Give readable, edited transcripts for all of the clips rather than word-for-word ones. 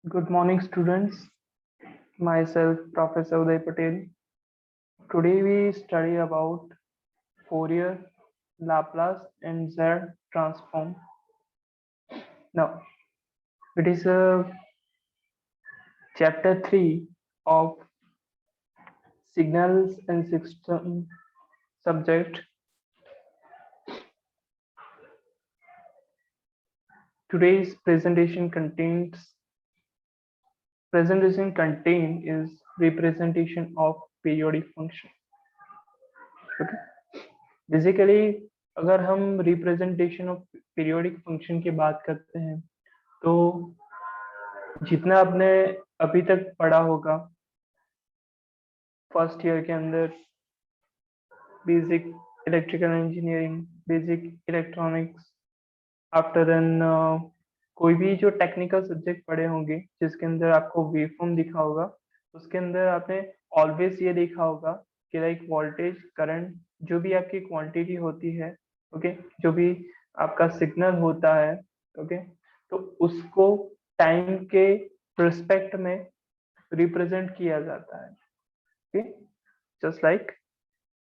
Good morning, students. Myself, Professor Uday Patel. Today we study about Fourier, Laplace, and Z transform. Now, it is chapter 3 of Signals and System subject. Today's presentation contain is representation of periodic function. Okay. Basically अगर हम representation of periodic function की बात करते हैं तो जितना आपने अभी तक पढ़ा होगा फर्स्ट ईयर के अंदर basic electrical engineering, basic electronics, after then कोई भी जो टेक्निकल सब्जेक्ट पढ़े होंगे जिसके अंदर आपको वेवफॉर्म दिखा होगा, उसके अंदर आपने ऑलवेज ये देखा होगा कि लाइक वोल्टेज, करंट, जो भी आपकी क्वांटिटी होती है, ओके, जो भी आपका सिग्नल होता है, ओके, तो उसको टाइम के रिस्पेक्ट में रिप्रेजेंट किया जाता है. Okay, just like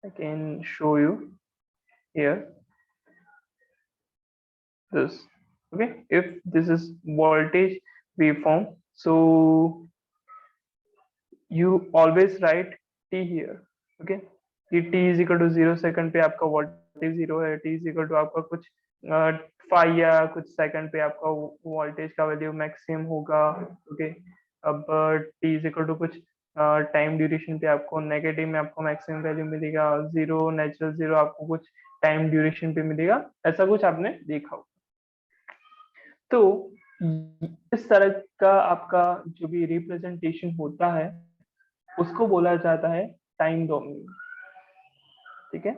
I can show you here this. Okay, if this is voltage waveform, so you always write t here. Okay, कि t is equal to 0 second पे आपका वोल्टेज 0 है, t is equal to आपका कुछ 5 या कुछ second पे आपका वोल्टेज का वैल्यू मैक्सिमम होगा. ओके, अब t is equal to कुछ टाइम ड्यूरेशन पे आपको नेगेटिव में आपको मैक्सिमम वैल्यू मिलेगा, 0 नेचुरल 0 आपको कुछ टाइम ड्यूरेशन पे मिलेगा, ऐसा कुछ आपने देखा होगा. तो इस तरह का आपका जो भी रिप्रेजेंटेशन होता है उसको बोला जाता है टाइम डोमेन. ठीक है,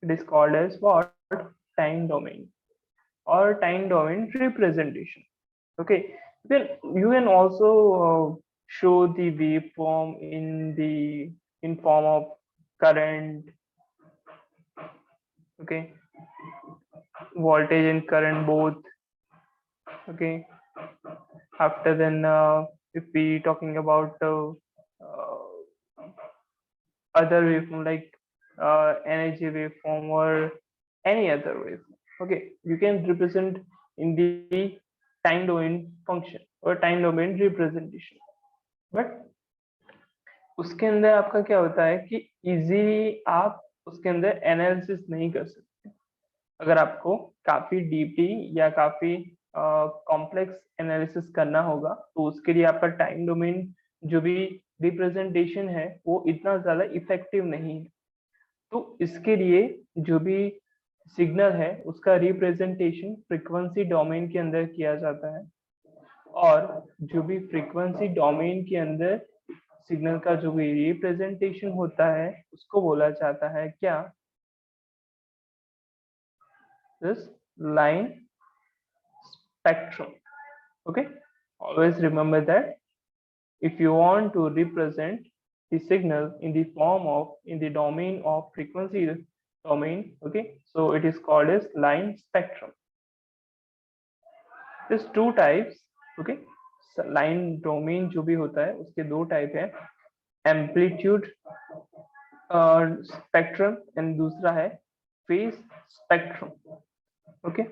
it is called as what, time domain और time domain representation. Okay, then you can also show the waveform in form of current, okay, voltage and current both. Okay, after then if we talking about other waveform like energy waveform or any other waveform, okay, you can represent in the time domain function or time domain representation. But उसके अंदर आपका क्या होता है कि easily आप उसके अंदर एनालिसिस नहीं कर सकते. अगर आपको काफी डीपली या काफी कॉम्प्लेक्स एनालिसिस करना होगा तो उसके लिए आपका टाइम डोमेन जो भी रिप्रेजेंटेशन है वो इतना ज्यादा इफेक्टिव नहीं है. तो इसके लिए जो भी सिग्नल है उसका रिप्रेजेंटेशन फ्रीक्वेंसी डोमेन के अंदर किया जाता है, और जो भी फ्रीक्वेंसी डोमेन के अंदर सिग्नल का जो भी रिप्रेजेंटेशन होता है उसको बोला जाता है क्या, this line spectrum. Okay, always remember that if you want to represent the signal in the form of in the domain of frequency domain, okay, so it is called as line spectrum. There's two types. Okay, line domain जो भी होता है उसके दो type है, amplitude spectrum and दूसरा है phase spectrum. Okay,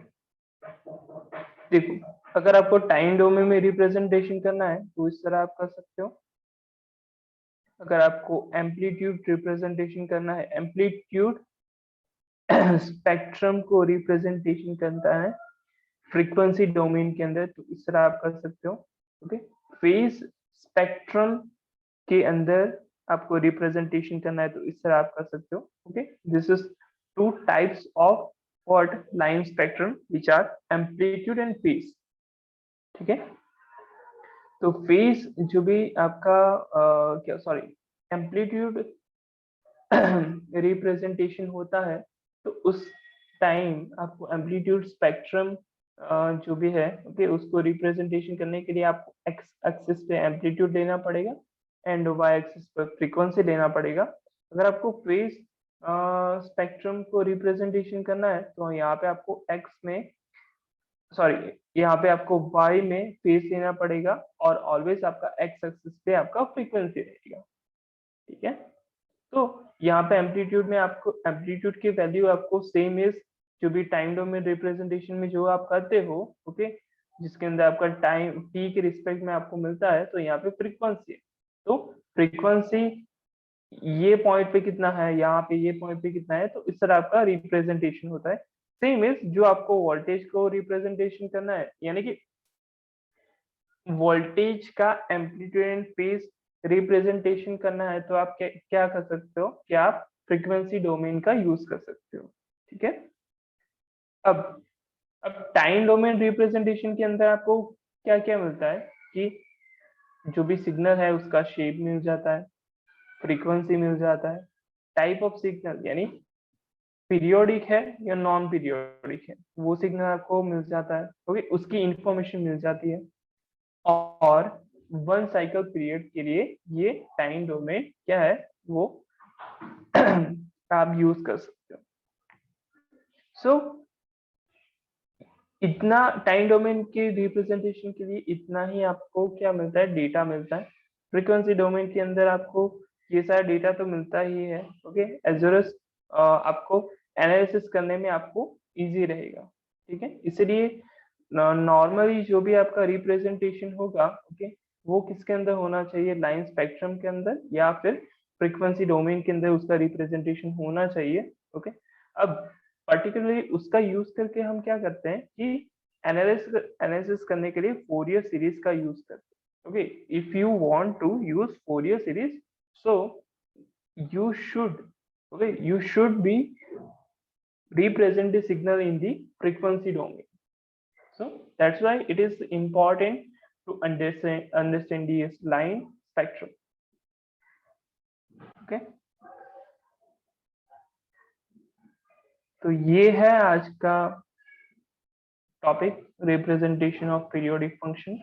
देखो, अगर आपको टाइम डोमेन में रिप्रेजेंटेशन करना है तो इस तरह आप कर सकते हो. अगर आपको एम्पलीट्यूड रिप्रेजेंटेशन करना है, एम्पलीट्यूड स्पेक्ट्रम को रिप्रेजेंटेशन करता है फ्रीक्वेंसी डोमेन के अंदर, तो इस तरह आप कर सकते हो. ओके, फेज स्पेक्ट्रम के अंदर आपको रिप्रेजेंटेशन करना है तो इस तरह आप कर सकते हो. Okay, this is two types of what, line spectrum which are amplitude and phase. ठीक है, तो फेज जो भी आपका क्या सॉरी एम्पलीट्यूड रिप्रेजेंटेशन होता है तो उस टाइम आपको एम्पलीट्यूड स्पेक्ट्रम जो भी है, ओके, उसको रिप्रेजेंटेशन करने के लिए आपको एक्स एक्सिस पे एम्पलीट्यूड लेना पड़ेगा एंड वाई एक्सिस पर फ्रीक्वेंसी लेना पड़ेगा. अगर आपको फेज स्पेक्ट्रम को रिप्रेजेंटेशन करना है तो यहाँ पे आपको एक्स में सॉरी, यहाँ पे आपको y में फेज लेना पड़ेगा और ऑलवेज आपका x एक्सिस पे आपका फ्रीक्वेंसी रहेगा, ठीक है। तो यहाँ पे एम्पलीट्यूड में आपको एम्पलीट्यूड की वैल्यू आपको सेम इज जो भी टाइम डोमेन रिप्रेजेंटेशन में जो आप करते हो, ओके, जिसके अंदर आपका टाइम t के रिस्पेक्ट में आपको मिलता है, तो यहाँ पे फ्रीक्वेंसी है। तो फ्रीक्वेंसी ये पॉइंट पे कितना है, यहाँ पे ये पॉइंट पे कितना है, तो इस तरह आपका रिप्रेजेंटेशन होता है। सेम इज जो आपको वोल्टेज को रिप्रेजेंटेशन करना है, यानी कि वोल्टेज का एम्पलीट्यूड एंड फेज रिप्रेजेंटेशन करना है, तो आप क्या कर सकते हो कि आप फ्रीक्वेंसी डोमेन का यूज कर सकते हो, ठीक है। अब टाइम डोमेन रिप्रेजेंटेशन के अंदर आपको क्या क्या मिलता है कि जो भी सिग्नल है उसका शेप मिल जाता है, फ्रीक्वेंसी मिल जाता है, टाइप ऑफ सिग्नल यानी पीरियोडिक है या नॉन पीरियोडिक है वो सिग्नल आपको मिल जाता है, ओके, उसकी इंफॉर्मेशन मिल जाती है। और वन साइकिल पीरियड के लिए ये टाइम डोमेन क्या है वो आप यूज कर सकते हो। सो इतना टाइम डोमेन के रिप्रेजेंटेशन के लिए इतना ही आपको क्या मिलता है, डेटा मिलता है। फ्रीक्वेंसी डोमेन के अंदर आपको ये सारा डेटा तो मिलता ही है, ओके, एज वेल एज आपको एनालिसिस करने में आपको इजी रहेगा, ठीक है। इसलिए नॉर्मली जो भी आपका रिप्रेजेंटेशन होगा, ओके, वो किसके अंदर होना चाहिए, लाइन स्पेक्ट्रम के अंदर या फिर फ्रीक्वेंसी डोमेन के अंदर उसका रिप्रेजेंटेशन होना चाहिए, ओके। अब पर्टिकुलरली उसका यूज करके हम क्या करते हैं कि एनालिसिस करने के लिए फोरियर सीरीज का यूज करते हैं, okay. If you want to use Fourier series, so you should, okay, you should be represent the signal in the frequency domain. So that's why it is important to understand the line spectrum, okay. तो ये है आज का topic, representation of periodic function.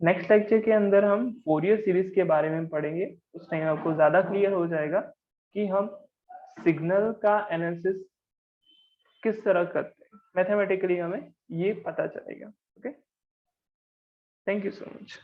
Next lecture के अंदर हम Fourier series के बारे में पढ़ेंगे। उस टाइम आपको ज्यादा क्लियर हो जाएगा कि हम सिग्नल का एनालिसिस किस तरह करते हैं, मैथमेटिकली हमें ये पता चलेगा, okay. Thank you so much.